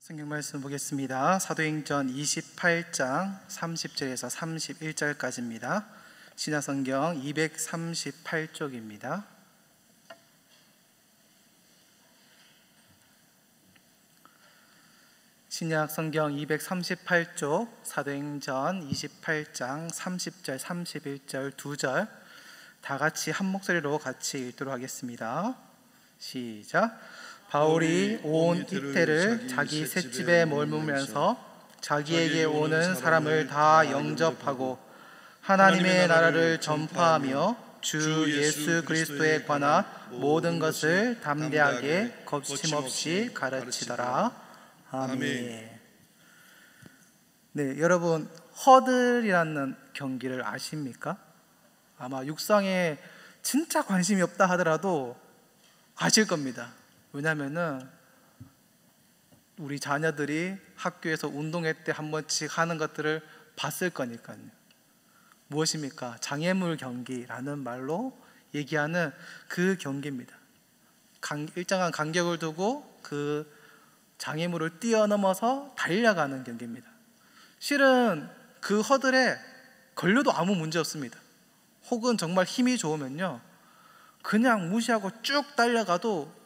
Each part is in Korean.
성경 말씀 보겠습니다. 사도행전 28장 30절에서 31절까지입니다. 신약성경 238쪽입니다. 신약성경 238쪽 사도행전 28장 30절 31절 2절 다 같이 한 목소리로 같이 읽도록 하겠습니다. 시작. 바울이 온 이태를 자기 셋집에 머물면서 자기에게 오는 사람을 다 영접하고 하나님의 나라를 전파하며 주 예수 그리스도에 관한 모든 것을 담대하게 거침없이 가르치더라. 아멘. 네, 여러분 허들이라는 경기를 아십니까? 아마 육상에 진짜 관심이 없다 하더라도 아실 겁니다. 왜냐하면은 우리 자녀들이 학교에서 운동회 때 한 번씩 하는 것들을 봤을 거니까요. 무엇입니까? 장애물 경기라는 말로 얘기하는 그 경기입니다. 일정한 간격을 두고 그 장애물을 뛰어넘어서 달려가는 경기입니다. 실은 그 허들에 걸려도 아무 문제 없습니다. 혹은 정말 힘이 좋으면요 그냥 무시하고 쭉 달려가도,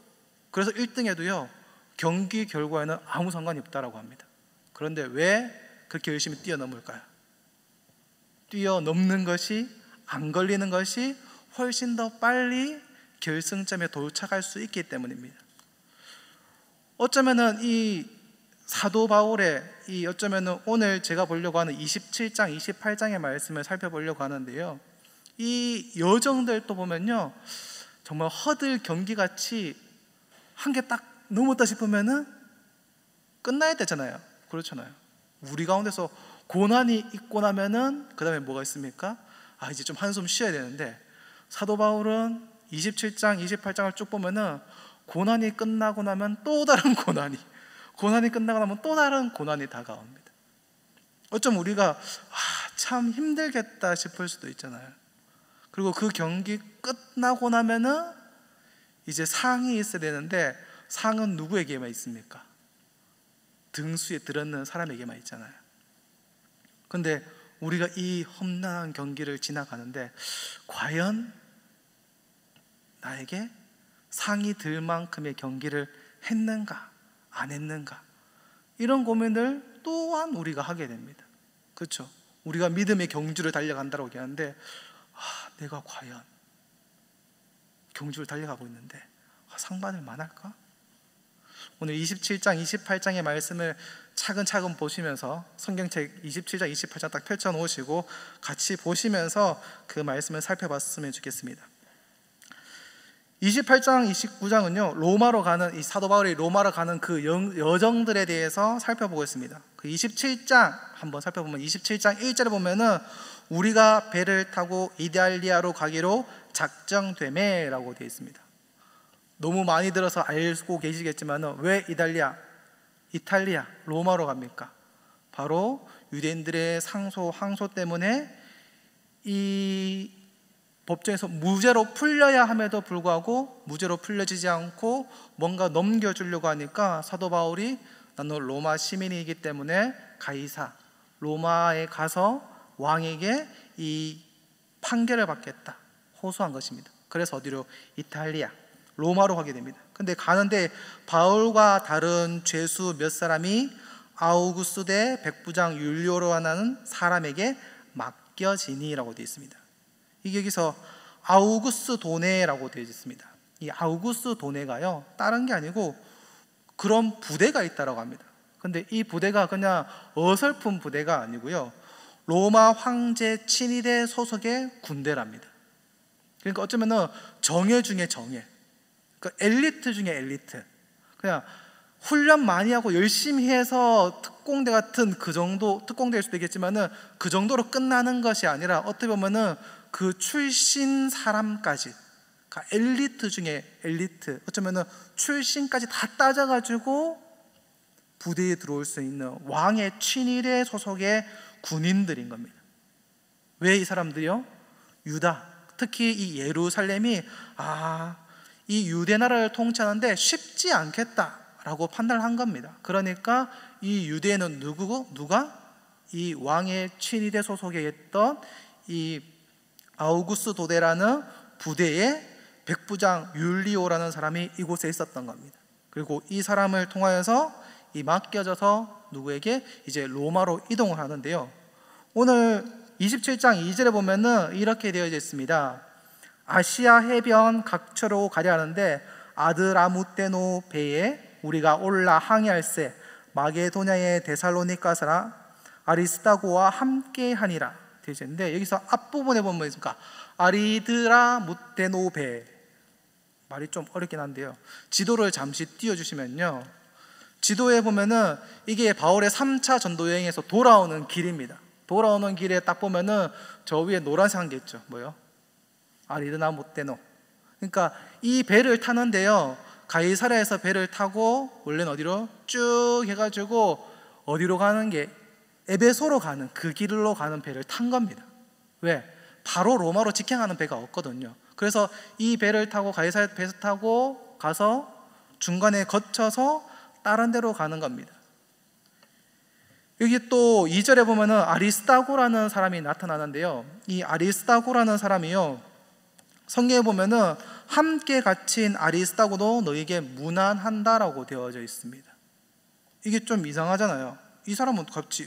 그래서 1등에도요 경기 결과에는 아무 상관이 없다라고 합니다. 그런데 왜 그렇게 열심히 뛰어넘을까요? 뛰어넘는 것이, 안 걸리는 것이 훨씬 더 빨리 결승점에 도착할 수 있기 때문입니다. 어쩌면은 이 사도 바울의 어쩌면은 오늘 제가 보려고 하는 27장, 28장의 말씀을 살펴보려고 하는데요, 이 여정들 또 보면요 정말 허들 경기같이 한 개 딱 넘었다 싶으면은 끝나야 되잖아요. 그렇잖아요. 우리 가운데서 고난이 있고 나면은 그 다음에 뭐가 있습니까? 이제 좀 한숨 쉬어야 되는데, 사도 바울은 27장, 28장을 쭉 보면은 고난이 끝나고 나면 또 다른 고난이 끝나고 나면 또 다른 고난이 다가옵니다. 어쩜 우리가 참 힘들겠다 싶을 수도 있잖아요. 그리고 그 경기 끝나고 나면은 이제 상이 있어야 되는데, 상은 누구에게만 있습니까? 등수에 들었는 사람에게만 있잖아요. 근데 우리가 이 험난한 경기를 지나가는데 과연 나에게 상이 들 만큼의 경기를 했는가 안 했는가, 이런 고민을 또한 우리가 하게 됩니다. 그렇죠? 우리가 믿음의 경주를 달려간다고 얘기하는데 내가 과연 경주를 달려가고 있는데 상 받을 만할까? 오늘 27장, 28장의 말씀을 차근차근 보시면서 성경책 27장, 28장 딱 펼쳐놓으시고 같이 보시면서 그 말씀을 살펴봤으면 좋겠습니다. 28장, 29장은요 로마로 가는, 이 사도 바울이 로마로 가는 그 여정들에 대해서 살펴보겠습니다. 그 27장 한번 살펴보면 27장 1절에 보면은 우리가 배를 타고 이달리아로 가기로 작정되매 라고 되어 있습니다. 너무 많이 들어서 알고 계시겠지만 왜 이탈리아, 로마로 갑니까? 바로 유대인들의 항소 때문에 이 법정에서 무죄로 풀려야 함에도 불구하고 무죄로 풀려지지 않고 뭔가 넘겨주려고 하니까 사도 바울이 나는 로마 시민이기 때문에 가이사, 로마에 가서 왕에게 이 판결을 받겠다 호소한 것입니다. 그래서 어디로? 이탈리아, 로마로 가게 됩니다. 근데 가는데 바울과 다른 죄수 몇 사람이 아우구스 대 백부장 율리오라는 사람에게 맡겨지니라고 되어 있습니다. 이게 여기서 아우구스 도네라고 되어 있습니다. 이 아우구스 도네가요 다른 게 아니고 그런 부대가 있다라고 합니다. 근데 이 부대가 그냥 어설픈 부대가 아니고요 로마 황제 친위대 소속의 군대랍니다. 그러니까 어쩌면은 정예 중에 정예, 그러니까 엘리트 중에 엘리트, 그냥 훈련 많이 하고 열심히 해서 특공대 같은 그 정도, 특공대일 수도 있겠지만은 그 정도로 끝나는 것이 아니라 어떻게 보면은 그 출신 사람까지, 그러니까 엘리트 중에 엘리트, 어쩌면은 출신까지 다 따져가지고 부대에 들어올 수 있는 왕의 친위대 소속의 군인들인 겁니다. 왜 이 사람들이요? 유다, 특히 이 예루살렘이 이 유대 나라를 통치하는데 쉽지 않겠다 라고 판단한 겁니다. 그러니까 이 유대인은 누가? 이 왕의 친위대 소속에 있던 이 아우구스 도데라는 부대의 백부장 율리오라는 사람이 이곳에 있었던 겁니다. 그리고 이 사람을 통하여서 이 맡겨져서 누구에게? 이제 로마로 이동을 하는데요. 오늘 27장 2절에 보면은 이렇게 되어져 있습니다. 아시아 해변 각처로 가려 하는데 아드라무테노 배에 우리가 올라 항해할세 마게도냐의 데살로니가 사람 아리스다고와 함께 하니라 되어 있는데, 여기서 앞부분에 보면 있습니까? 아리드라무테노 배, 말이 좀 어렵긴 한데요. 지도를 잠시 띄워주시면요, 지도에 보면은 이게 바울의 3차 전도 여행에서 돌아오는 길입니다. 돌아오는 길에 딱 보면은 저 위에 노란색 한 게 있죠. 뭐요? 아리드라무테노. 그러니까 이 배를 타는데요, 가이사랴에서 배를 타고 원래는 어디로 쭉 해가지고 어디로 가는 게 에베소로 가는 그 길로 가는 배를 탄 겁니다. 왜? 바로 로마로 직행하는 배가 없거든요. 그래서 이 배를 타고 가이사랴 배를 타고 가서 중간에 거쳐서 다른 데로 가는 겁니다. 여기 또 2절에 보면은 아리스다고라는 사람이 나타나는데요, 이 아리스다고라는 사람이요, 성경에 보면은 함께 갇힌 아리스다고도 너에게 문안한다라고 되어져 있습니다. 이게 좀 이상하잖아요. 이 사람은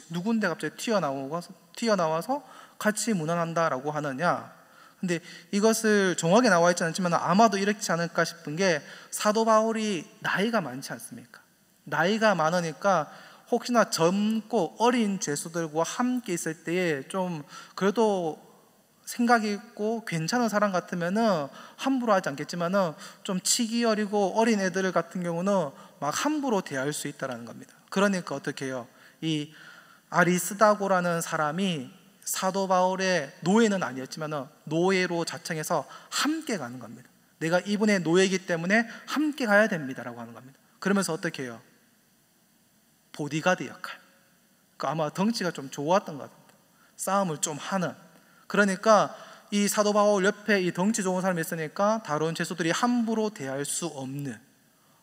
누군데 갑자기 튀어나와서 같이 문안한다라고 하느냐. 근데 이것을 정확하게 나와 있지 않지만 아마도 이렇지 않을까 싶은 게, 사도 바울이 나이가 많지 않습니까? 나이가 많으니까 혹시나 젊고 어린 죄수들과 함께 있을 때에 좀 그래도 생각이 있고 괜찮은 사람 같으면은 함부로 하지 않겠지만은 좀 치기 어리고 어린 애들 같은 경우는 막 함부로 대할 수 있다라는 겁니다. 그러니까 어떻게 해요? 이 아리스다고라는 사람이 사도 바울의 노예는 아니었지만은 노예로 자청해서 함께 가는 겁니다. 내가 이분의 노예이기 때문에 함께 가야 됩니다라고 하는 겁니다. 그러면서 어떻게 해요? 보디가드 역할. 그러니까 아마 덩치가 좀 좋았던 것 같습니다. 싸움을 좀 하는. 그러니까 이 사도 바울 옆에 이 덩치 좋은 사람이 있으니까 다른 죄수들이 함부로 대할 수 없는,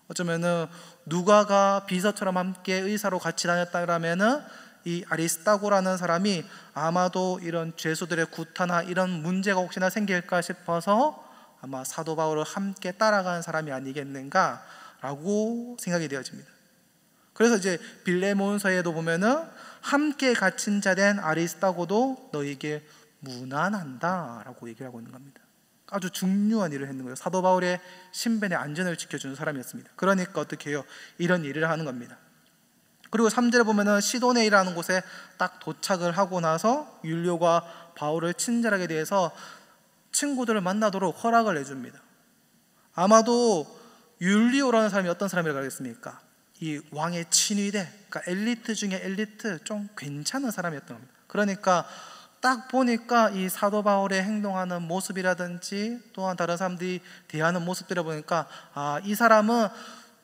어쩌면은 누가가 비서처럼 함께 의사로 같이 다녔다라면은 이 아리스다고라는 사람이 아마도 이런 죄수들의 구타나 이런 문제가 혹시나 생길까 싶어서 아마 사도 바울을 함께 따라간 사람이 아니겠는가라고 생각이 되어집니다. 그래서 이제 빌레몬서에도 보면은 함께 갇힌 자 된 아리스다고도 너에게 문안한다라고 얘기를 하고 있는 겁니다. 아주 중요한 일을 했는 거예요. 사도 바울의 신변의 안전을 지켜주는 사람이었습니다. 그러니까 어떻게 해요? 이런 일을 하는 겁니다. 그리고 3절에 보면은 시도네이라는 곳에 딱 도착을 하고 나서 율리오가 바울을 친절하게 대해서 친구들을 만나도록 허락을 해줍니다. 아마도 율리오라는 사람이 어떤 사람이라고 하겠습니까? 이 왕의 친위대, 그러니까 엘리트 중에 엘리트, 좀 괜찮은 사람이었던 겁니다. 그러니까 딱 보니까 이 사도 바울의 행동하는 모습이라든지 또한 다른 사람들이 대하는 모습들을 보니까 이 사람은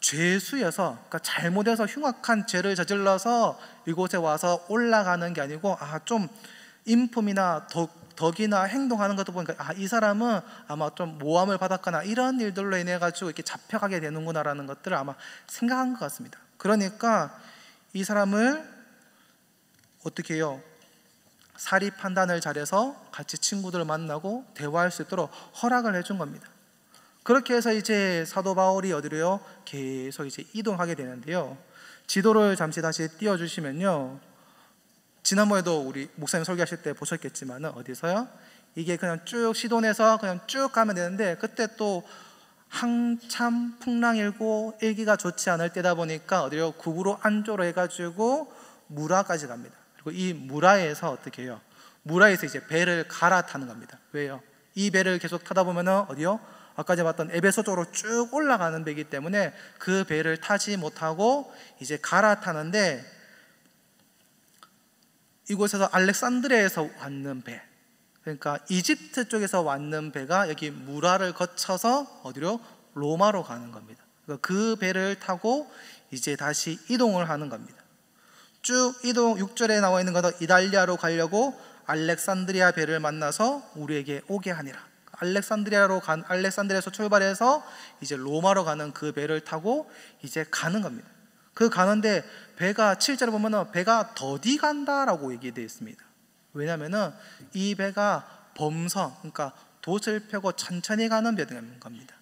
죄수여서, 그러니까 잘못해서 흉악한 죄를 저질러서 이곳에 와서 올라가는 게 아니고 좀 인품이나 덕이나 행동하는 것도 보니까 이 사람은 아마 좀 모함을 받았거나 이런 일들로 인해 가지고 이렇게 잡혀가게 되는구나라는 것들을 아마 생각한 것 같습니다. 그러니까 이 사람을 어떻게 해요? 사리 판단을 잘해서 같이 친구들을 만나고 대화할 수 있도록 허락을 해준 겁니다. 그렇게 해서 이제 사도 바울이 어디로요? 계속 이제 이동하게 되는데요. 지도를 잠시 다시 띄워주시면요, 지난번에도 우리 목사님 설교하실 때 보셨겠지만 어디서요? 이게 그냥 쭉 시돈에서 그냥 쭉 가면 되는데, 그때 또 한참 풍랑일고 일기가 좋지 않을 때다 보니까 어디요? 국으로 안조로 해가지고 무라까지 갑니다. 그리고 이 무라에서 어떻게 해요? 무라에서 이제 배를 갈아타는 겁니다. 왜요? 이 배를 계속 타다 보면은 어디요? 아까 제가 봤던 에베소 쪽으로 쭉 올라가는 배이기 때문에 그 배를 타지 못하고 이제 갈아타는데, 이곳에서 알렉산드리아에서 왔는 배, 그러니까 이집트 쪽에서 왔는 배가 여기 무라를 거쳐서 어디로? 로마로 가는 겁니다. 그 배를 타고 이제 다시 이동을 하는 겁니다. 쭉 이동, 6절에 나와 있는 것은 이달리아로 가려고 알렉산드리아 배를 만나서 우리에게 오게 하니라. 알렉산드리아에서 출발해서 이제 로마로 가는 그 배를 타고 이제 가는 겁니다. 그 가는데 배가 7절에 보면은 배가 더디 간다라고 얘기되어 있습니다. 왜냐면은 이 배가 범성, 그러니까 돛을 펴고 천천히 가는 배인 겁니다.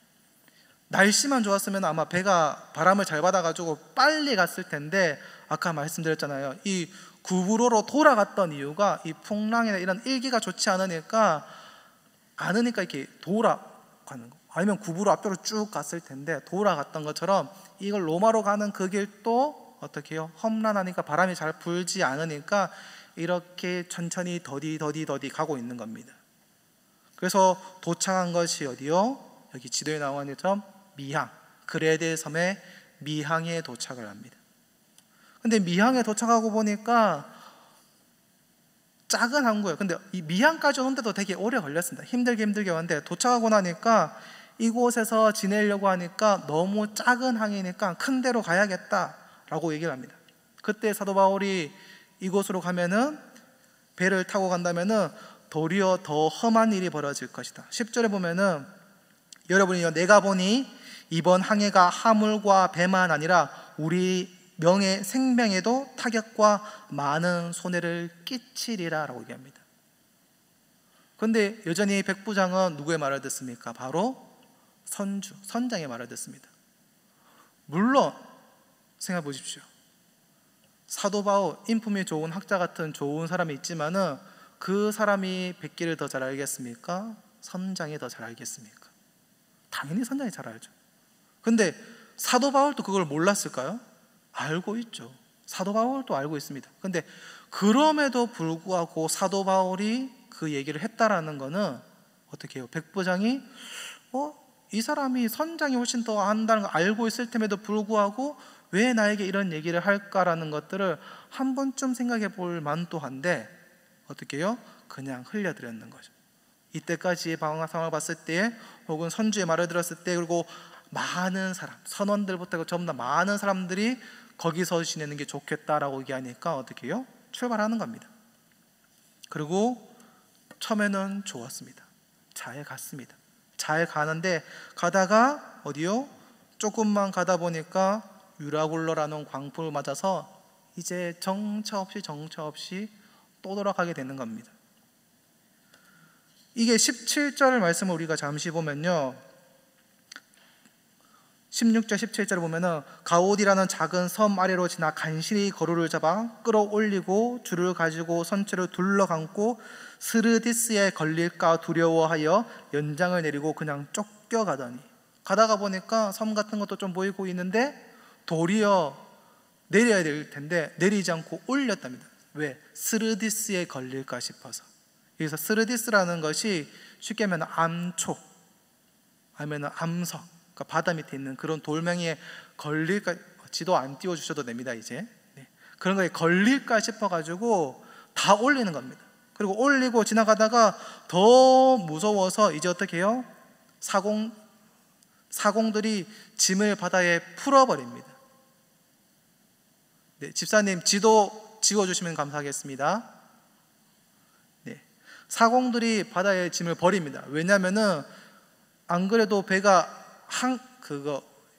날씨만 좋았으면 아마 배가 바람을 잘 받아가지고 빨리 갔을 텐데, 아까 말씀드렸잖아요. 이 구부로로 돌아갔던 이유가 이 풍랑이나 이런 일기가 좋지 않으니까 이렇게 돌아가는 거, 아니면 구부로 앞쪽으로 쭉 갔을 텐데 돌아갔던 것처럼 이걸 로마로 가는 그 길도 어떻게 해요? 험난하니까 바람이 잘 불지 않으니까 이렇게 천천히 더디 가고 있는 겁니다. 그래서 도착한 것이 어디요? 여기 지도에 나와 있는 것처럼 미항, 그레데 섬의 미항에 도착을 합니다. 근데 미항에 도착하고 보니까 작은 항구예요. 근데 이 미항까지 오는데도 되게 오래 걸렸습니다. 힘들게 왔는데 도착하고 나니까 이곳에서 지내려고 하니까 너무 작은 항이니까 큰 데로 가야겠다라고 얘기를 합니다. 그때 사도 바울이 이곳으로 가면은, 배를 타고 간다면은 도리어 더 험한 일이 벌어질 것이다. 10절에 보면은, 여러분이요, 내가 보니 이번 항해가 하물과 배만 아니라 우리 명예 생명에도 타격과 많은 손해를 끼치리라 라고 얘기합니다. 그런데 여전히 백부장은 누구의 말을 듣습니까? 바로 선장의 말을 듣습니다. 물론 생각해 보십시오. 사도 바울, 인품이 좋은 학자 같은 좋은 사람이 있지만은 그 사람이 백기를 더 잘 알겠습니까? 선장이 더 잘 알겠습니까? 당연히 선장이 잘 알죠. 근데 사도 바울도 그걸 몰랐을까요? 알고 있죠. 사도 바울도 알고 있습니다. 근데 그럼에도 불구하고 사도 바울이 그 얘기를 했다라는 거는 어떻게 해요? 백부장이 이 사람이 선장이 훨씬 더 한다는 걸 알고 있을 템에도 불구하고 왜 나에게 이런 얘기를 할까라는 것들을 한 번쯤 생각해 볼 만도 한데 어떻게 해요? 그냥 흘려드렸는 거죠. 이때까지의 상황을 봤을 때, 혹은 선주의 말을 들었을 때, 그리고 많은 사람, 선원들부터 전부 다 많은 사람들이 거기서 지내는 게 좋겠다라고 얘기하니까 어떻게 해요? 출발하는 겁니다. 그리고 처음에는 좋았습니다. 잘 갔습니다. 잘 가는데 가다가 어디요? 조금만 가다 보니까 유라굴로라는 광풍을 맞아서 이제 정처 없이 또 돌아가게 되는 겁니다. 이게 17절 말씀을 우리가 잠시 보면요, 16절 17절을 보면은 가오디라는 작은 섬 아래로 지나 간신히 거루를 잡아 끌어올리고 줄을 가지고 선체를 둘러감고 스르디스에 걸릴까 두려워하여 연장을 내리고 그냥 쫓겨가더니, 가다가 보니까 섬 같은 것도 좀 보이고 있는데 도리어 내려야 될 텐데 내리지 않고 올렸답니다. 왜? 스르디스에 걸릴까 싶어서. 여기서 스르디스라는 것이 쉽게 하면 암초 아니면 암석, 그러니까 바다 밑에 있는 그런 돌멩이에 걸릴까, 지도 안 띄워주셔도 됩니다 이제. 그런 거에 걸릴까 싶어가지고 다 올리는 겁니다. 그리고 올리고 지나가다가 더 무서워서 이제 어떻게 해요? 사공들이 짐을 바다에 풀어버립니다. 집사님 지도 지워주시면 감사하겠습니다. 사공들이 바다에 짐을 버립니다. 왜냐하면은 안 그래도 배가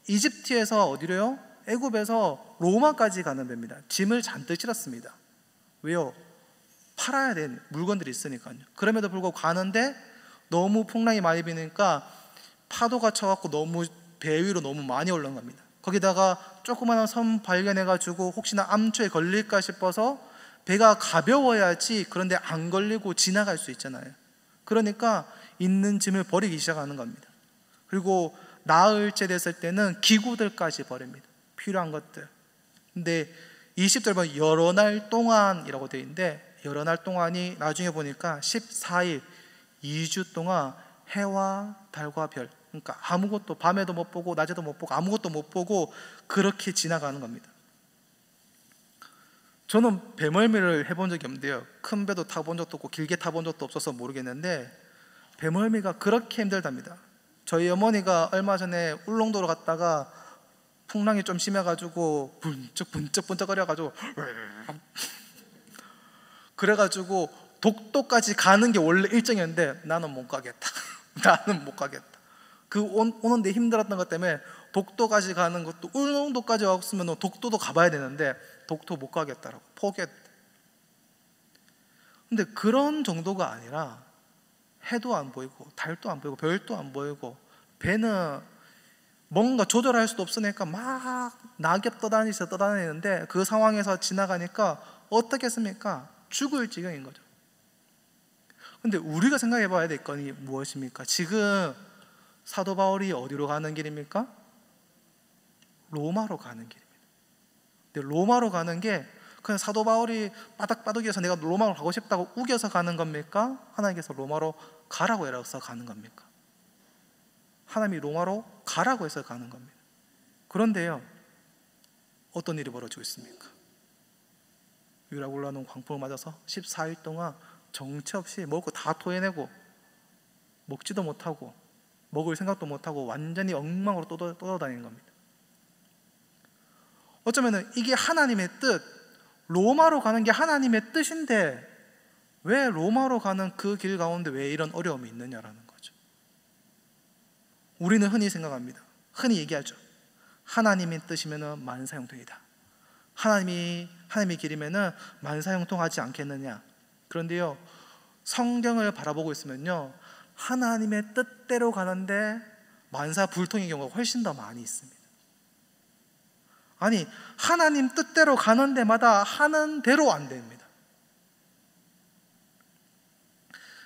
이집트에서 어디로요? 애굽에서 로마까지 가는 배입니다. 짐을 잔뜩 실었습니다. 왜요? 팔아야 되는 물건들이 있으니까요. 그럼에도 불구하고 가는데 너무 풍랑이 많이 비니까 파도가 쳐갖고 너무 배 위로 너무 많이 올라온 겁니다. 거기다가 조그마한 섬 발견해가지고 혹시나 암초에 걸릴까 싶어서 배가 가벼워야지, 그런데 안 걸리고 지나갈 수 있잖아요. 그러니까 있는 짐을 버리기 시작하는 겁니다. 그리고 나흘 째 됐을 때는 기구들까지 버립니다. 필요한 것들. 근데 20절 보면 여러 날 동안이라고 되어 있는데, 여러 날 동안이 나중에 보니까 14일 2주 동안 해와 달과 별, 그러니까 아무것도 밤에도 못 보고 낮에도 못 보고 아무것도 못 보고 그렇게 지나가는 겁니다. 저는 배멀미를 해본 적이 없는데요, 큰 배도 타본 적도 없고 길게 타본 적도 없어서 모르겠는데 배멀미가 그렇게 힘들답니다. 저희 어머니가 얼마 전에 울릉도로 갔다가 풍랑이 좀 심해가지고 번쩍 거려가지고 그래가지고 독도까지 가는 게 원래 일정이었는데 나는 못 가겠다 나는 못 가겠다. 그 오는데 힘들었던 것 때문에 독도까지 가는 것도, 울릉도까지 왔으면 독도도 가봐야 되는데 독도 못 가겠다라고 포기했다. 근데 그런 정도가 아니라 해도 안 보이고 달도 안 보이고 별도 안 보이고 배는 뭔가 조절할 수도 없으니까 막 낙엽 떠다니는데 그 상황에서 지나가니까 어떻겠습니까? 죽을 지경인 거죠. 근데 우리가 생각해 봐야 될 건이 무엇입니까? 지금 사도 바울이 어디로 가는 길입니까? 로마로 가는 길입니다. 근데 로마로 가는 게 그냥 사도 바울이 바닥바닥이어서 내가 로마로 가고 싶다고 우겨서 가는 겁니까? 하나님께서 로마로 가라고 해서 가는 겁니까? 하나님이 로마로 가라고 해서 가는 겁니다. 그런데요, 어떤 일이 벌어지고 있습니까? 유라 올라오는 광풍을 맞아서 14일 동안 정처 없이 먹을 거 다 토해내고 먹지도 못하고 먹을 생각도 못하고 완전히 엉망으로 떠돌아다니는 겁니다. 어쩌면 이게 하나님의 뜻, 로마로 가는 게 하나님의 뜻인데 왜 로마로 가는 그 길 가운데 왜 이런 어려움이 있느냐라는 거죠. 우리는 흔히 생각합니다. 흔히 얘기하죠. 하나님의 뜻이면 만사형통이다. 하나님의 길이면 만사형통하지 않겠느냐. 그런데요, 성경을 바라보고 있으면요, 하나님의 뜻대로 가는데 만사불통의 경우가 훨씬 더 많이 있습니다. 아니, 하나님 뜻대로 가는 데마다 하는 대로 안 됩니다.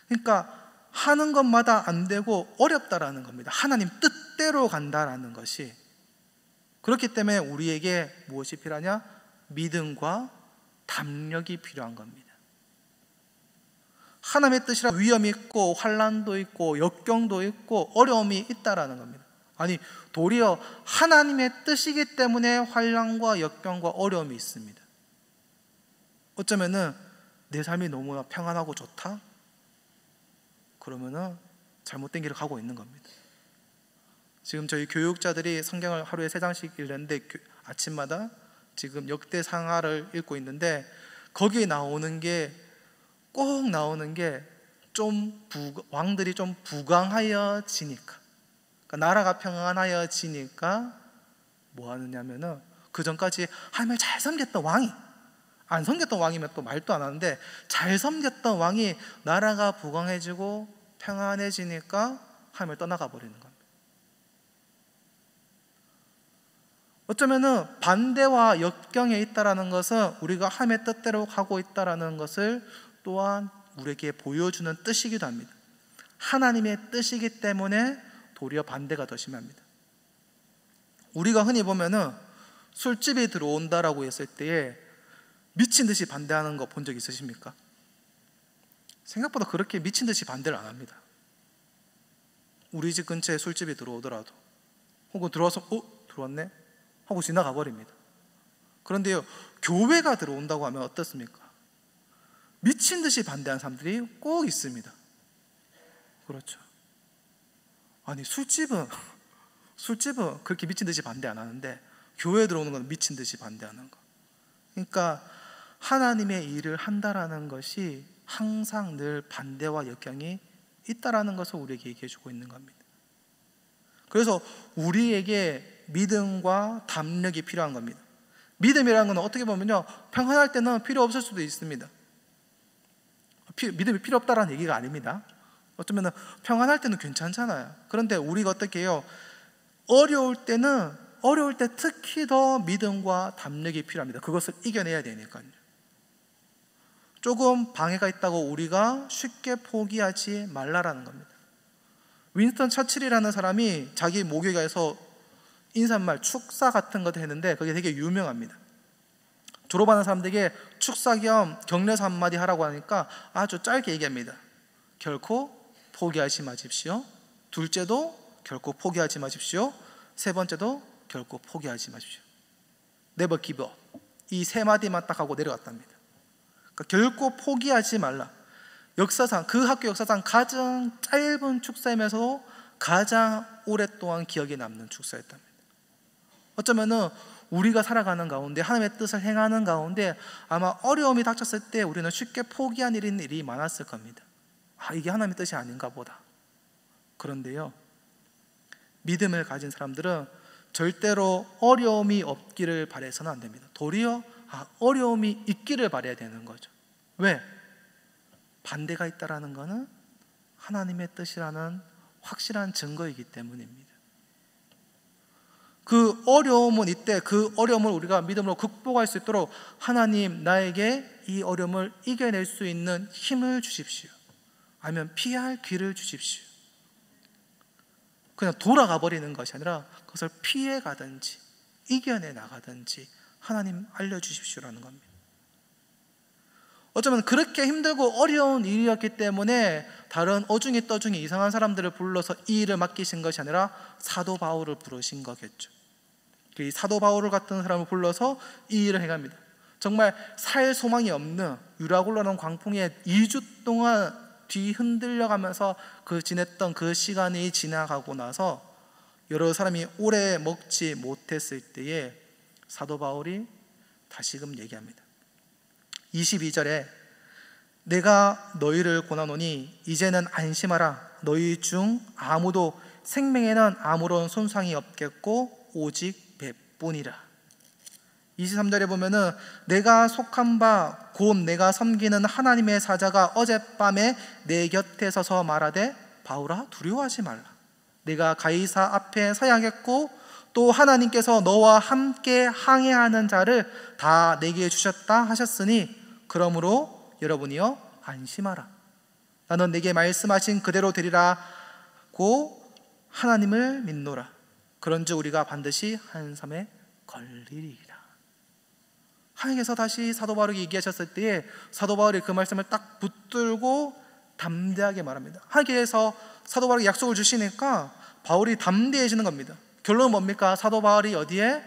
그러니까 하는 것마다 안 되고 어렵다라는 겁니다. 하나님 뜻대로 간다라는 것이. 그렇기 때문에 우리에게 무엇이 필요하냐? 믿음과 담력이 필요한 겁니다. 하나님의 뜻이라 위험이 있고 환난도 있고 역경도 있고 어려움이 있다라는 겁니다. 아니, 도리어 하나님의 뜻이기 때문에 환난과 역경과 어려움이 있습니다. 어쩌면은 내 삶이 너무나 평안하고 좋다? 그러면은 잘못된 길을 가고 있는 겁니다. 지금 저희 교육자들이 성경을 하루에 3장씩 읽는데 아침마다 지금 역대상하를 읽고 있는데 거기에 나오는 게 꼭 나오는 게 좀 왕들이 좀 부강하여지니까, 그러니까 나라가 평안하여지니까 뭐 하느냐면은 그 전까지 하나님을 잘 섬겼던 왕이, 안 섬겼던 왕이면 또 말도 안 하는데 잘 섬겼던 왕이 나라가 부강해지고 평안해지니까 하나님을 떠나가 버리는 겁니다. 어쩌면은 반대와 역경에 있다라는 것은 우리가 하나님의 뜻대로 가고 있다라는 것을 또한 우리에게 보여주는 뜻이기도 합니다. 하나님의 뜻이기 때문에 도리어 반대가 더 심합니다. 우리가 흔히 보면은 술집에 들어온다라고 했을 때에 미친 듯이 반대하는 거 본 적 있으십니까? 생각보다 그렇게 미친 듯이 반대를 안 합니다. 우리 집 근처에 술집이 들어오더라도 혹은 들어와서 들어왔네? 하고 지나가 버립니다. 그런데요, 교회가 들어온다고 하면 어떻습니까? 미친 듯이 반대하는 사람들이 꼭 있습니다. 그렇죠. 아니, 술집은 그렇게 미친 듯이 반대 안 하는데 교회에 들어오는 건 미친 듯이 반대하는 거. 그러니까 하나님의 일을 한다라는 것이 항상 늘 반대와 역경이 있다라는 것을 우리에게 얘기해 주고 있는 겁니다. 그래서 우리에게 믿음과 담력이 필요한 겁니다. 믿음이라는 건 어떻게 보면요, 평안할 때는 필요 없을 수도 있습니다. 믿음이 필요 없다라는 얘기가 아닙니다. 어쩌면 평안할 때는 괜찮잖아요. 그런데 우리가 어떻게 해요? 어려울 때 특히 더 믿음과 담력이 필요합니다. 그것을 이겨내야 되니까요. 조금 방해가 있다고 우리가 쉽게 포기하지 말라라는 겁니다. 윈스턴 처칠이라는 사람이 자기 모교가에서 인사말 축사 같은 것도 했는데 그게 되게 유명합니다. 졸업하는 사람들에게 축사 겸 격려사 한마디 하라고 하니까 아주 짧게 얘기합니다. 결코 포기하지 마십시오. 둘째도 결코 포기하지 마십시오. 세 번째도 결코 포기하지 마십시오. Never give up. 이 세 마디만 딱 하고 내려갔답니다. 그러니까 결코 포기하지 말라. 역사상, 그 학교 역사상 가장 짧은 축사이면서도 가장 오랫동안 기억에 남는 축사였답니다. 어쩌면은 우리가 살아가는 가운데 하나님의 뜻을 행하는 가운데 아마 어려움이 닥쳤을 때 우리는 쉽게 포기한 일이 많았을 겁니다. 이게 하나님의 뜻이 아닌가 보다. 그런데요, 믿음을 가진 사람들은 절대로 어려움이 없기를 바라서는 안 됩니다. 도리어 어려움이 있기를 바라야 되는 거죠. 왜? 반대가 있다라는 것은 하나님의 뜻이라는 확실한 증거이기 때문입니다. 그 어려움은 이때 그 어려움을 우리가 믿음으로 극복할 수 있도록 하나님 나에게 이 어려움을 이겨낼 수 있는 힘을 주십시오. 아니면 피할 길을 주십시오. 그냥 돌아가 버리는 것이 아니라 그것을 피해 가든지 이겨내 나가든지 하나님 알려주십시오라는 겁니다. 어쩌면 그렇게 힘들고 어려운 일이었기 때문에 다른 어중이 떠중이 이상한 사람들을 불러서 이 일을 맡기신 것이 아니라 사도 바울을 부르신 거겠죠. 이 사도 바울을 같은 사람을 불러서 이 일을 해갑니다. 정말 살 소망이 없는 유라굴로라는 광풍에 2주 동안 뒤 흔들려가면서 지냈던 그 시간이 지나가고 나서 여러 사람이 오래 먹지 못했을 때에 사도 바울이 다시금 얘기합니다. 22절에 내가 너희를 권하노니 이제는 안심하라. 너희 중 아무도 생명에는 아무런 손상이 없겠고 오직 배뿐이라. 23절에 보면은 내가 속한 바 곧 내가 섬기는 하나님의 사자가 어젯밤에 내 곁에 서서 말하되 바울아 두려워하지 말라. 내가 가이사 앞에 서야겠고 또 하나님께서 너와 함께 항해하는 자를 다 내게 주셨다 하셨으니 그러므로 여러분이여 안심하라. 나는 내게 말씀하신 그대로 되리라고 하나님을 믿노라. 그런즉 우리가 반드시 한 섬에 걸리리라. 하나님께서 다시 사도 바울에게 얘기하셨을 때에 사도 바울이 그 말씀을 딱 붙들고 담대하게 말합니다. 하나님께서 사도 바울에게 약속을 주시니까 바울이 담대해지는 겁니다. 결론은 뭡니까? 사도 바울이 어디에?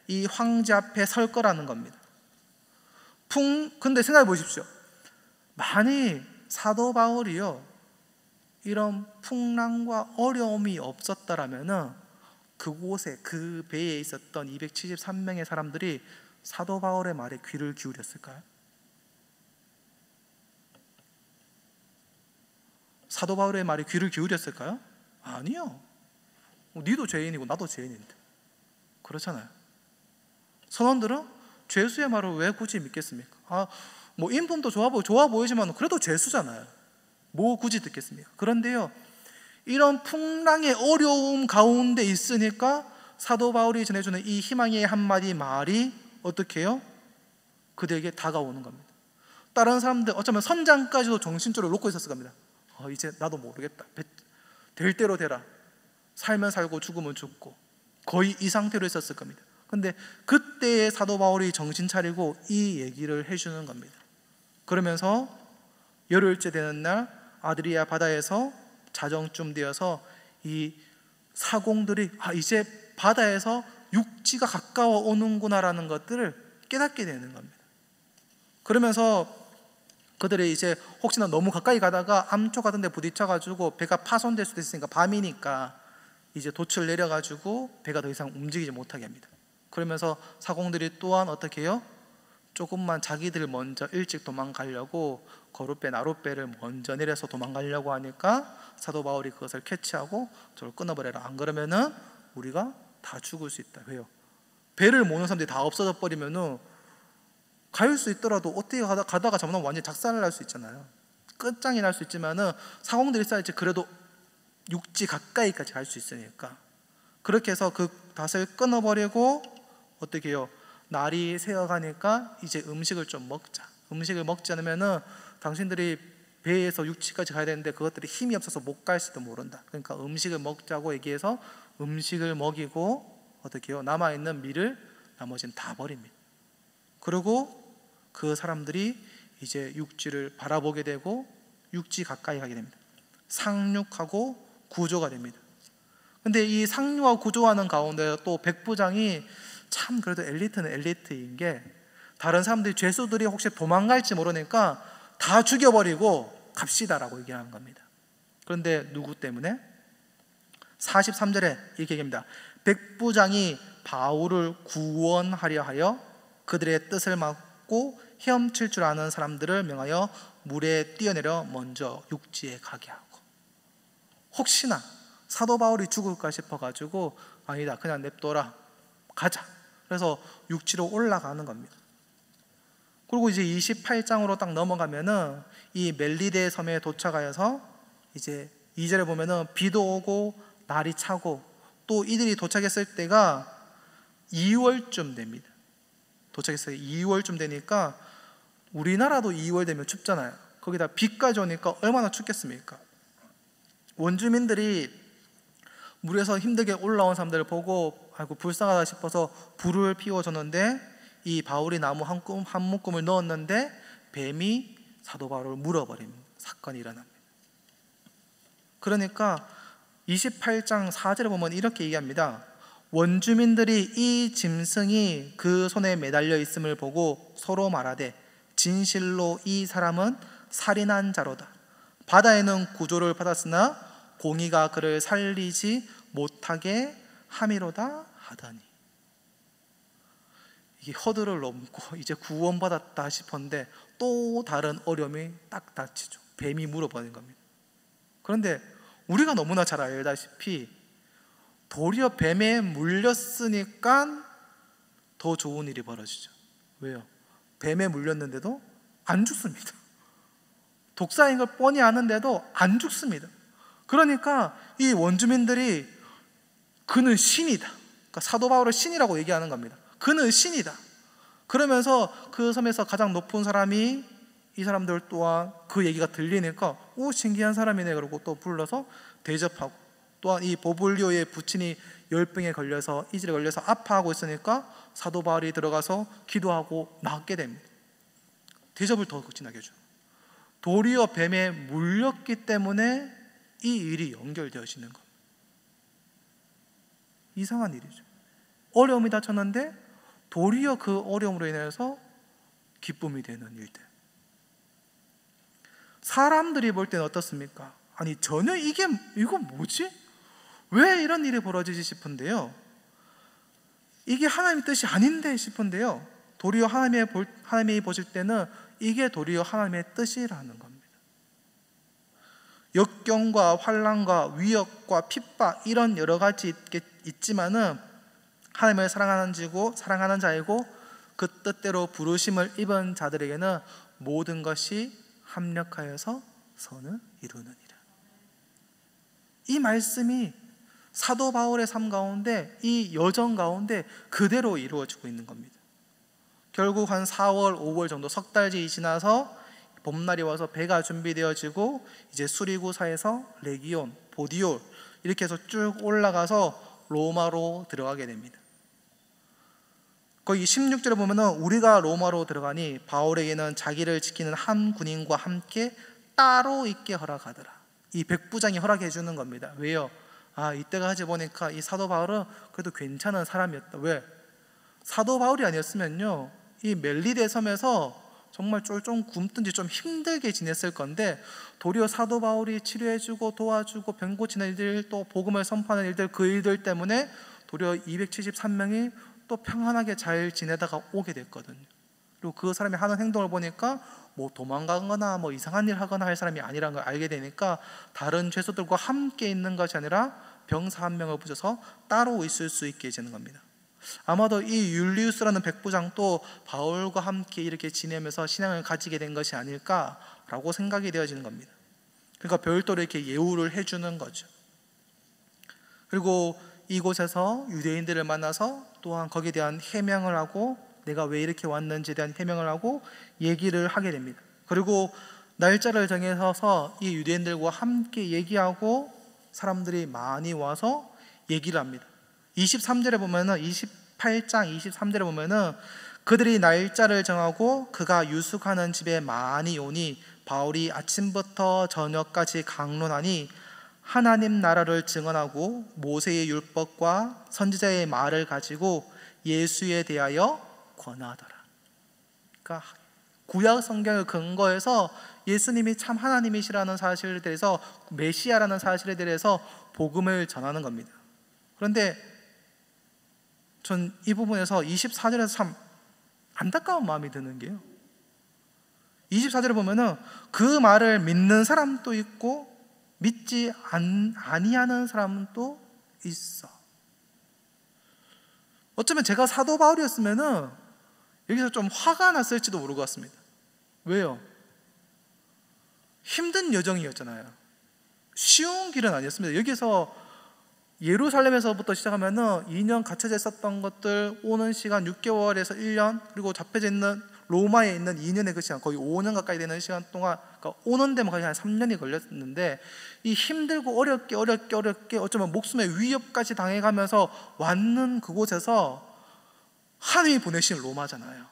이 황제 앞에 설 거라는 겁니다. 근데 생각해 보십시오. 만일 사도 바울이요 이런 풍랑과 어려움이 없었다라면은 그곳에 그 배에 있었던 273명의 사람들이 사도 바울의 말에 귀를 기울였을까요? 사도 바울의 말에 귀를 기울였을까요? 아니요. 니도 죄인이고 나도 죄인인데 그렇잖아요. 선원들은 죄수의 말을 왜 굳이 믿겠습니까? 뭐 인품도 좋아 보이지만 그래도 죄수잖아요. 뭐 굳이 듣겠습니까? 그런데요, 이런 풍랑의 어려움 가운데 있으니까 사도 바울이 전해주는 이 희망의 한마디 말이 어떻게 해요? 그들에게 다가오는 겁니다. 다른 사람들 어쩌면 선장까지도 정신줄을 놓고 있었을 겁니다. 이제 나도 모르겠다. 될 대로 되라. 살면 살고 죽으면 죽고 거의 이 상태로 있었을 겁니다. 근데 그때의 사도 바울이 정신 차리고 이 얘기를 해주는 겁니다. 그러면서 열흘째 되는 날 아드리아 바다에서 자정쯤 되어서 이 사공들이 이제 바다에서 육지가 가까워 오는구나라는 것들을 깨닫게 되는 겁니다. 그러면서 그들이 이제 혹시나 너무 가까이 가다가 암초 같은 데 부딪혀가지고 배가 파손될 수도 있으니까 밤이니까 이제 돛을 내려가지고 배가 더 이상 움직이지 못하게 합니다. 그러면서 사공들이 또한 어떻게 해요? 조금만 자기들 먼저 일찍 도망가려고 거룻배 나룻배를 먼저 내려서 도망가려고 하니까 사도 바울이 그것을 캐치하고 저를 끊어버려라. 안 그러면은 우리가 다 죽을 수 있다. 왜요? 배를 모는 사람들이 다 없어져 버리면은 갈 수 있더라도 어떻게 가다가 잘못하면 완전히 작살을 날 수 있잖아요. 끝장이 날 수 있지만은 사공들이 쌓일지 그래도 육지 가까이까지 갈 수 있으니까 그렇게 해서 그 닷을 끊어버리고 어떻게 해요? 날이 새어가니까 이제 음식을 좀 먹자. 음식을 먹지 않으면은 당신들이 배에서 육지까지 가야 되는데 그것들이 힘이 없어서 못 갈지도 모른다. 그러니까 음식을 먹자고 얘기해서 음식을 먹이고 어떻게 해요? 남아있는 밀을 나머지는 다 버립니다. 그리고 그 사람들이 이제 육지를 바라보게 되고 육지 가까이 가게 됩니다. 상륙하고 구조가 됩니다. 근데 이 상륙하고 구조하는 가운데 또 백부장이 참 그래도 엘리트는 엘리트인 게 다른 사람들이 죄수들이 혹시 도망갈지 모르니까 다 죽여버리고 갑시다라고 얘기하는 겁니다. 그런데 누구 때문에? 43절에 이렇게 얘기합니다. 백부장이 바울을 구원하려 하여 그들의 뜻을 막고 헤엄칠 줄 아는 사람들을 명하여 물에 뛰어내려 먼저 육지에 가게 하고 혹시나 사도 바울이 죽을까 싶어가지고 아니다, 그냥 냅둬라, 가자. 그래서 육지로 올라가는 겁니다. 그리고 이제 28장으로 딱 넘어가면은 이 멜리데 섬에 도착하여서 이제 2절에 보면은 비도 오고 날이 차고, 또 이들이 도착했을 때가 2월쯤 됩니다. 도착했어요. 2월쯤 되니까 우리나라도 2월 되면 춥잖아요. 거기다 비까지 오니까 얼마나 춥겠습니까? 원주민들이 물에서 힘들게 올라온 사람들을 보고 아이고 불쌍하다 싶어서 불을 피워줬는데, 이 바울이 나무 한 묶음을 넣었는데 뱀이 사도 바울을 물어버린 사건이 일어납니다. 그러니까 28장 4절에 보면 이렇게 얘기합니다. 원주민들이 이 짐승이 그 손에 매달려 있음을 보고 서로 말하되 진실로 이 사람은 살인한 자로다. 바다에는 구조를 받았으나 공의가 그를 살리지 못하게 함이로다 하더니. 이게 허들을 넘고 이제 구원받았다 싶었는데 또 다른 어려움이 딱 닥치죠. 뱀이 물어버린 겁니다. 그런데 우리가 너무나 잘 알다시피 도리어 뱀에 물렸으니까 더 좋은 일이 벌어지죠. 왜요? 뱀에 물렸는데도 안 죽습니다. 독사인 걸 뻔히 아는데도 안 죽습니다. 그러니까 이 원주민들이 그는 신이다, 그러니까 사도 바울을 신이라고 얘기하는 겁니다. 그는 신이다. 그러면서 그 섬에서 가장 높은 사람이, 이 사람들 또한 그 얘기가 들리니까 오 신기한 사람이네, 그러고 또 불러서 대접하고, 또한 이 보블리오의 부친이 열병에 걸려서, 이질에 걸려서 아파하고 있으니까 사도 바울이 들어가서 기도하고 낫게 됩니다. 대접을 더 진하게 해줘. 도리어 뱀에 물렸기 때문에 이 일이 연결되어지는 겁니다. 이상한 일이죠. 어려움이 닥쳤는데 도리어 그 어려움으로 인해서 기쁨이 되는 일들. 사람들이 볼 때는 어떻습니까? 아니 전혀 이거 뭐지? 왜 이런 일이 벌어지지 싶은데요, 이게 하나님의 뜻이 아닌데 싶은데요, 도리어 하나님이 보실 때는 이게 도리어 하나님의 뜻이라는 겁니다. 역경과 환난과 위협과 핍박 이런 여러 가지 있지만은 하나님을 사랑하는 자이고 그 뜻대로 부르심을 입은 자들에게는 모든 것이 합력하여서 선을 이루느니라. 이 말씀이 사도 바울의 삶 가운데, 이 여정 가운데 그대로 이루어지고 있는 겁니다. 결국 한 4월, 5월 정도, 석 달이 지나서 봄날이 와서 배가 준비되어지고 이제 수리구사에서 레기온, 보디올 이렇게 해서 쭉 올라가서 로마로 들어가게 됩니다. 거기 16절에 보면은 우리가 로마로 들어가니 바울에게는 자기를 지키는 한 군인과 함께 따로 있게 허락하더라. 이 백부장이 허락해 주는 겁니다. 왜요? 이때가 하지 보니까 이 사도 바울은 그래도 괜찮은 사람이었다. 왜? 사도 바울이 아니었으면요, 이 멜리데 섬에서 정말 쫄좀 굶든지 좀 힘들게 지냈을 건데, 도리어 사도 바울이 치료해주고 도와주고 병 고치는 일들, 또 복음을 선포하는 일들, 그 일들 때문에 도리어 273명이 또 평안하게 잘 지내다가 오게 됐거든요. 그리고 그 사람이 하는 행동을 보니까 뭐 도망가거나 뭐 이상한 일 하거나 할 사람이 아니라는 걸 알게 되니까 다른 죄수들과 함께 있는 것이 아니라 병사 한 명을 붙여서 따로 있을 수 있게 해주는 겁니다. 아마도 이 율리우스라는 백부장도 바울과 함께 이렇게 지내면서 신앙을 가지게 된 것이 아닐까라고 생각이 되어지는 겁니다. 그러니까 별도로 이렇게 예우를 해주는 거죠. 그리고 이곳에서 유대인들을 만나서 또한 거기에 대한 해명을 하고, 내가 왜 이렇게 왔는지에 대한 해명을 하고 얘기를 하게 됩니다. 그리고 날짜를 정해서 이 유대인들과 함께 얘기하고 사람들이 많이 와서 얘기를 합니다. 23절에 보면은, 28장 23절에 보면은 그들이 날짜를 정하고 그가 유숙하는 집에 많이 오니 바울이 아침부터 저녁까지 강론하니 하나님 나라를 증언하고 모세의 율법과 선지자의 말을 가지고 예수에 대하여 권하더라. 그러니까 구약 성경을 근거해서 예수님이 참 하나님이시라는 사실에 대해서, 메시아라는 사실에 대해서 복음을 전하는 겁니다. 그런데 전 이 부분에서 24절에서 참 안타까운 마음이 드는 게요, 24절에 보면은 그 말을 믿는 사람도 있고 믿지 아니하는 사람은 또 있어. 어쩌면 제가 사도 바울이었으면은 여기서 좀 화가 났을지도 모르고 같습니다. 왜요? 힘든 여정이었잖아요. 쉬운 길은 아니었습니다. 여기서 예루살렘에서부터 시작하면은 2년 갇혀져 있었던 것들, 오는 시간 6개월에서 1년, 그리고 잡혀져 있는 로마에 있는 2년의 그 시간, 거의 5년 가까이 되는 시간 동안, 그러니까 오는 데만 거의 한 3년이 걸렸는데, 이 힘들고 어렵게 어쩌면 목숨의 위협까지 당해가면서 왔는 그곳에서 하나님이 보내신 로마잖아요.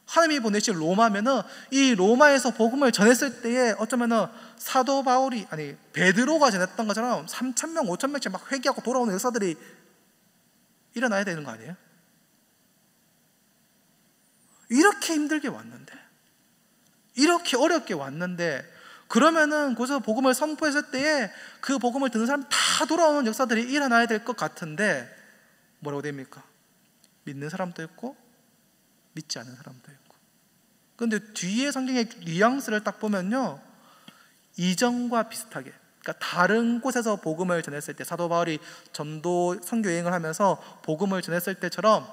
하나님이 보내신 로마면은 이 로마에서 복음을 전했을 때에 어쩌면은 사도 바울이, 아니 베드로가 전했던 것처럼 3,000명, 5,000명씩 막 회개하고 돌아오는 역사들이 일어나야 되는 거 아니에요? 이렇게 힘들게 왔는데, 이렇게 어렵게 왔는데, 그러면은 거기서 복음을 선포했을 때에 그 복음을 듣는 사람 다 돌아오는 역사들이 일어나야 될 것 같은데, 뭐라고 됩니까? 믿는 사람도 있고 믿지 않는 사람도 있고. 그런데 뒤에 성경의 뉘앙스를 딱 보면요, 이전과 비슷하게, 그러니까 다른 곳에서 복음을 전했을 때, 사도 바울이 전도 선교 여행을 하면서 복음을 전했을 때처럼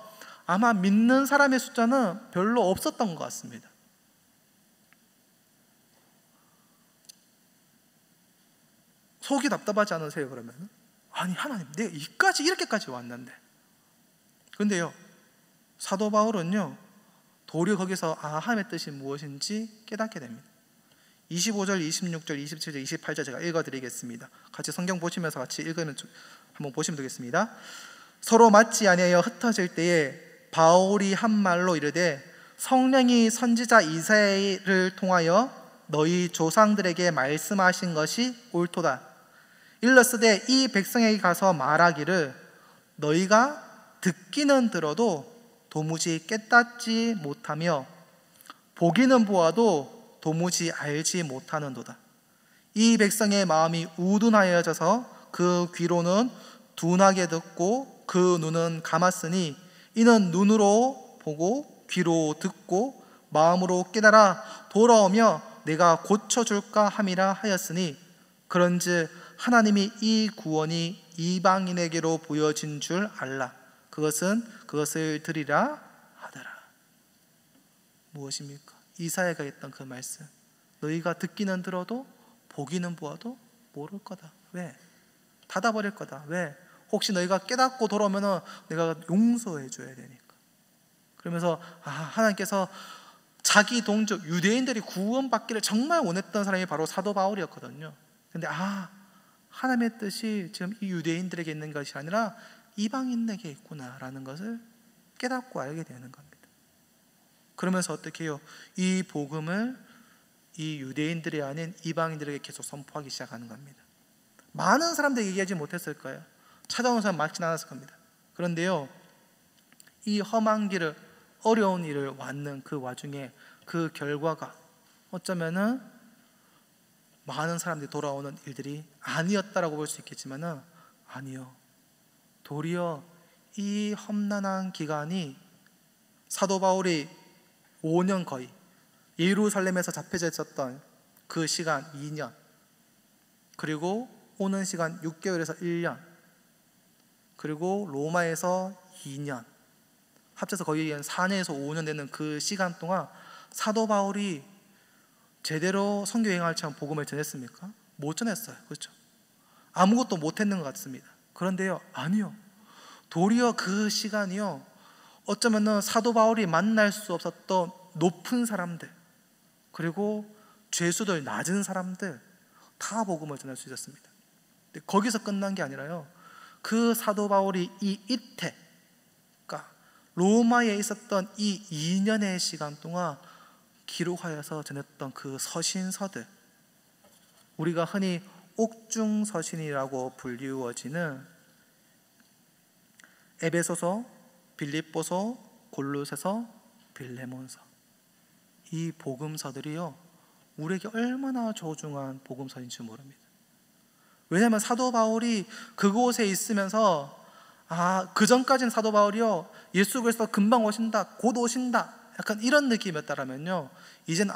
아마 믿는 사람의 숫자는 별로 없었던 것 같습니다. 속이 답답하지 않으세요? 그러면 아니 하나님, 내가 이렇게까지 왔는데. 그런데요, 사도 바울은요 도리어 거기서 하나님의 뜻이 무엇인지 깨닫게 됩니다. 25절, 26절, 27절, 28절 제가 읽어드리겠습니다. 같이 성경 보시면서 같이 읽으면 한번 보시면 되겠습니다. 서로 맞지 아니하여 흩어질 때에 바울이 한 말로 이르되, 성령이 선지자 이사야를 통하여 너희 조상들에게 말씀하신 것이 옳도다. 일렀으되 이 백성에게 가서 말하기를, 너희가 듣기는 들어도 도무지 깨닫지 못하며 보기는 보아도 도무지 알지 못하는도다. 이 백성의 마음이 우둔하여져서 그 귀로는 둔하게 듣고 그 눈은 감았으니, 이는 눈으로 보고 귀로 듣고 마음으로 깨달아 돌아오며 내가 고쳐줄까 함이라 하였으니, 그런즉 하나님이 이 구원이 이방인에게로 보여진 줄 알라. 그것은 그것을 들으리라 하더라. 무엇입니까? 이사야가 했던 그 말씀, 너희가 듣기는 들어도 보기는 보아도 모를 거다. 왜? 닫아버릴 거다. 왜? 혹시 너희가 깨닫고 돌아오면 내가 용서해 줘야 되니까. 그러면서 하나님께서 자기 동족 유대인들이 구원받기를 정말 원했던 사람이 바로 사도 바울이었거든요. 근데 하나님의 뜻이 지금 이 유대인들에게 있는 것이 아니라 이방인에게 있구나라는 것을 깨닫고 알게 되는 겁니다. 그러면서 어떻게 해요? 이 복음을 이 유대인들이 아닌 이방인들에게 계속 선포하기 시작하는 겁니다. 많은 사람들이 얘기하지 못했을 거예요. 찾아오는 사람 많진 않았을 겁니다. 그런데요, 이 험한 길을, 어려운 일을 왔는 그 와중에 그 결과가 어쩌면은 많은 사람들이 돌아오는 일들이 아니었다라고 볼 수 있겠지만은, 아니요, 도리어 이 험난한 기간이 사도 바울이 5년 거의 예루살렘에서 잡혀져 있었던 그 시간 2년, 그리고 오는 시간 6개월에서 1년, 그리고 로마에서 2년, 합쳐서 거의 4년에서 5년 되는 그 시간 동안 사도 바울이 제대로 선교 여행할 참 복음을 전했습니까? 못 전했어요. 그렇죠? 아무것도 못했는 것 같습니다. 그런데요, 아니요, 도리어 그 시간이요, 어쩌면 사도 바울이 만날 수 없었던 높은 사람들, 그리고 죄수들, 낮은 사람들 다 복음을 전할 수 있었습니다. 근데 거기서 끝난 게 아니라요, 그 사도 바울이 이 이태, 그러니까 로마에 있었던 이 2년의 시간 동안 기록하여서 전했던 그 서신서들, 우리가 흔히 옥중서신이라고 불리워지는 에베소서, 빌립보서, 골로새서, 빌레몬서, 이 복음서들이요, 우리에게 얼마나 소중한 복음서인지 모릅니다. 왜냐하면 사도 바울이 그곳에 있으면서 그 전까지는 사도 바울이요, 예수 그리스도 금방 오신다, 곧 오신다, 약간 이런 느낌이었다라면요, 이제는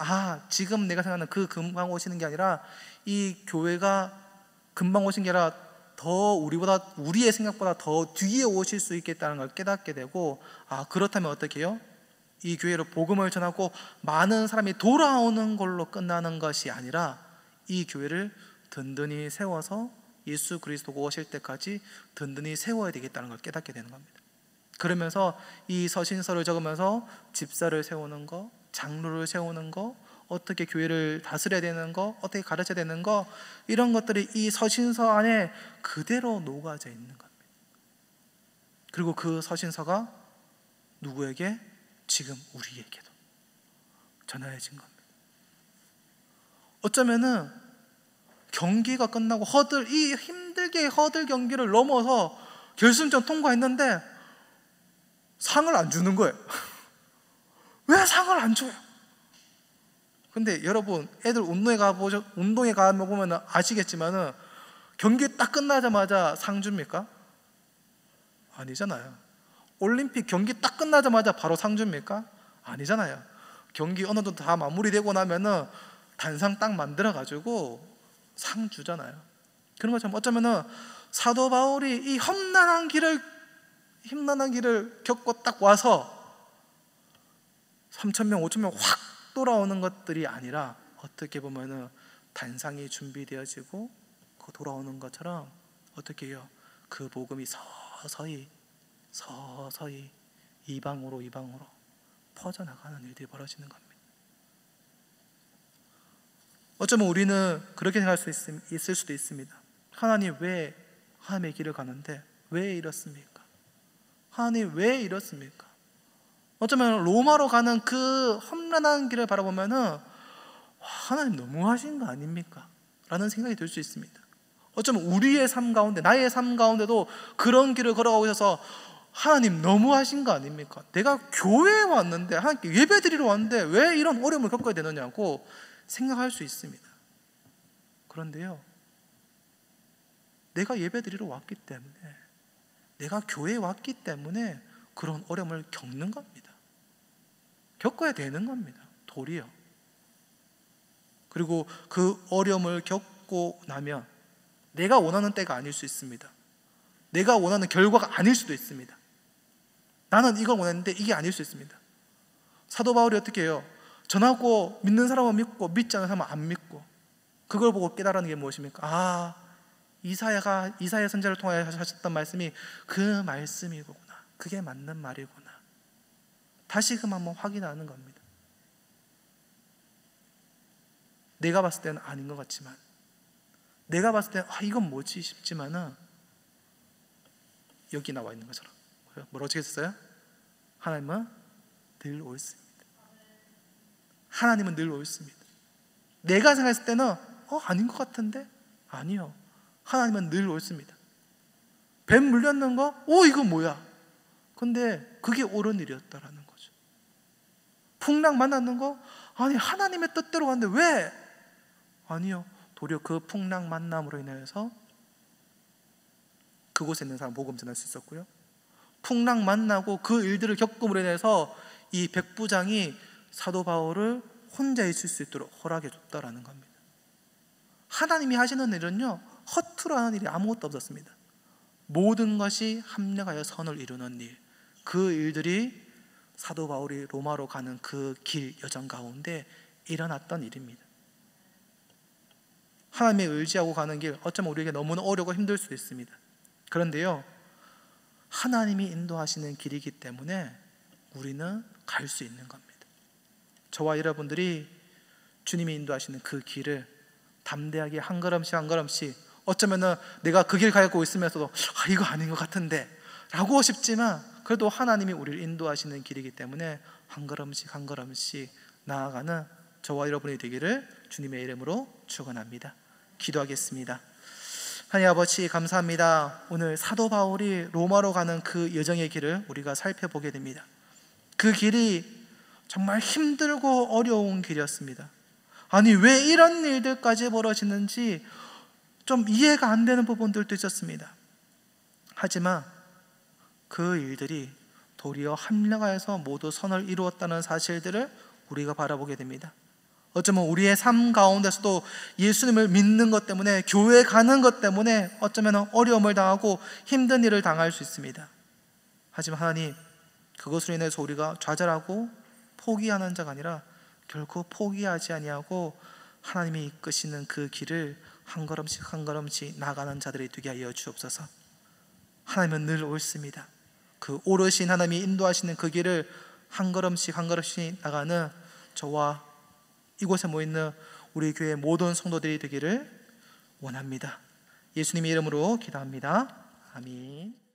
지금 내가 생각하는 그 금방 오시는 게 아니라 이 교회가 금방 오신 게 아니라 더 우리의 생각보다 더 뒤에 오실 수 있겠다는 걸 깨닫게 되고, 그렇다면 어떻게 해요? 이 교회로 복음을 전하고 많은 사람이 돌아오는 걸로 끝나는 것이 아니라 이 교회를 든든히 세워서 예수 그리스도가 오실 때까지 든든히 세워야 되겠다는 걸 깨닫게 되는 겁니다. 그러면서 이 서신서를 적으면서 집사를 세우는 거, 장로를 세우는 거, 어떻게 교회를 다스려야 되는 거, 어떻게 가르쳐야 되는 거, 이런 것들이 이 서신서 안에 그대로 녹아져 있는 겁니다. 그리고 그 서신서가 누구에게? 지금 우리에게도 전해진 겁니다. 어쩌면은 경기가 끝나고 이 힘들게 허들 경기를 넘어서 결승전 통과했는데 상을 안 주는 거예요. 왜 상을 안 줘요? 근데 여러분, 애들 운동에 가보면 아시겠지만은 경기 딱 끝나자마자 상 줍니까? 아니잖아요. 올림픽 경기 딱 끝나자마자 바로 상 줍니까? 아니잖아요. 경기 어느 정도 다 마무리되고 나면은 단상 딱 만들어가지고 상 주잖아요. 그런 것처럼 어쩌면은 사도 바울이 이 험난한 길을 겪고 딱 와서 3,000명, 5,000명 확 돌아오는 것들이 아니라 어떻게 보면은 단상이 준비되어지고 그 돌아오는 것처럼 어떻게 해요? 그 복음이 서서히 이방으로 퍼져나가는 일들이 벌어지는 겁니다. 어쩌면 우리는 그렇게 생각할 수 있을 수도 있습니다. 하나님 왜 하나님의 길을 가는데 왜 이렇습니까? 하나님 왜 이렇습니까? 어쩌면 로마로 가는 그 험난한 길을 바라보면은 하나님 너무하신 거 아닙니까? 라는 생각이 들 수 있습니다. 어쩌면 우리의 삶 가운데, 나의 삶 가운데도 그런 길을 걸어가고 있어서 하나님 너무하신 거 아닙니까? 내가 교회에 왔는데, 하나님께 예배 드리러 왔는데 왜 이런 어려움을 겪어야 되느냐고 생각할 수 있습니다. 그런데요, 내가 예배 드리러 왔기 때문에, 내가 교회에 왔기 때문에 그런 어려움을 겪는 겁니다. 겪어야 되는 겁니다. 도리어. 그리고 그 어려움을 겪고 나면 내가 원하는 때가 아닐 수 있습니다. 내가 원하는 결과가 아닐 수도 있습니다. 나는 이걸 원했는데 이게 아닐 수 있습니다. 사도 바울이 어떻게 해요? 전하고 믿는 사람은 믿고 믿지 않는 사람은 안 믿고, 그걸 보고 깨달은 게 무엇입니까? 이사야 선지자를 통하여 하셨던 말씀이 그 말씀이구나, 그게 맞는 말이구나, 다시금 한번 확인하는 겁니다. 내가 봤을 때는 아닌 것 같지만, 내가 봤을 때는 이건 뭐지 싶지만은 여기 나와 있는 것처럼 뭐라고 적혔어요? 하나님은 늘 옳습니다. 하나님은 늘 옳습니다. 내가 생각했을 때는 아닌 것 같은데? 아니요, 하나님은 늘 옳습니다. 뱀 물렸는 거? 이거 뭐야? 근데 그게 옳은 일이었다라는 거죠. 풍랑 만났는 거? 아니, 하나님의 뜻대로 갔는데 왜? 아니요, 도리어 그 풍랑 만남으로 인해서 그곳에 있는 사람 복음 전할 수 있었고요, 풍랑 만나고 그 일들을 겪음으로 인해서 이 백부장이 사도 바울을 혼자 있을 수 있도록 허락해 줬다라는 겁니다. 하나님이 하시는 일은요, 허투루 하는 일이 아무것도 없었습니다. 모든 것이 합력하여 선을 이루는 일, 그 일들이 사도 바울이 로마로 가는 그 길 여정 가운데 일어났던 일입니다. 하나님에 의지하고 가는 길, 어쩌면 우리에게 너무나 어렵고 힘들 수도 있습니다. 그런데요, 하나님이 인도하시는 길이기 때문에 우리는 갈 수 있는 겁니다. 저와 여러분들이 주님이 인도하시는 그 길을 담대하게 한 걸음씩 어쩌면은 내가 그 길 가고 있으면서도 이거 아닌 것 같은데 라고 싶지만, 그래도 하나님이 우리를 인도하시는 길이기 때문에 한 걸음씩 나아가는 저와 여러분이 되기를 주님의 이름으로 축원합니다. 기도하겠습니다. 하나님 아버지, 감사합니다. 오늘 사도 바울이 로마로 가는 그 여정의 길을 우리가 살펴보게 됩니다. 그 길이 정말 힘들고 어려운 길이었습니다. 아니, 왜 이런 일들까지 벌어지는지 좀 이해가 안 되는 부분들도 있었습니다. 하지만 그 일들이 도리어 합력하여서 모두 선을 이루었다는 사실들을 우리가 바라보게 됩니다. 어쩌면 우리의 삶 가운데서도 예수님을 믿는 것 때문에, 교회 가는 것 때문에 어쩌면 어려움을 당하고 힘든 일을 당할 수 있습니다. 하지만 하나님, 그것으로 인해서 우리가 좌절하고 포기하는 자가 아니라 결코 포기하지 아니하고 하나님이 이끄시는 그 길을 한 걸음씩 한 걸음씩 나가는 자들이 되게 하여 주옵소서. 하나님은 늘 옳습니다. 그 오르신 하나님이 인도하시는 그 길을 한 걸음씩 한 걸음씩 나가는 저와 이곳에 모여있는 우리 교회 모든 성도들이 되기를 원합니다. 예수님의 이름으로 기도합니다. 아멘.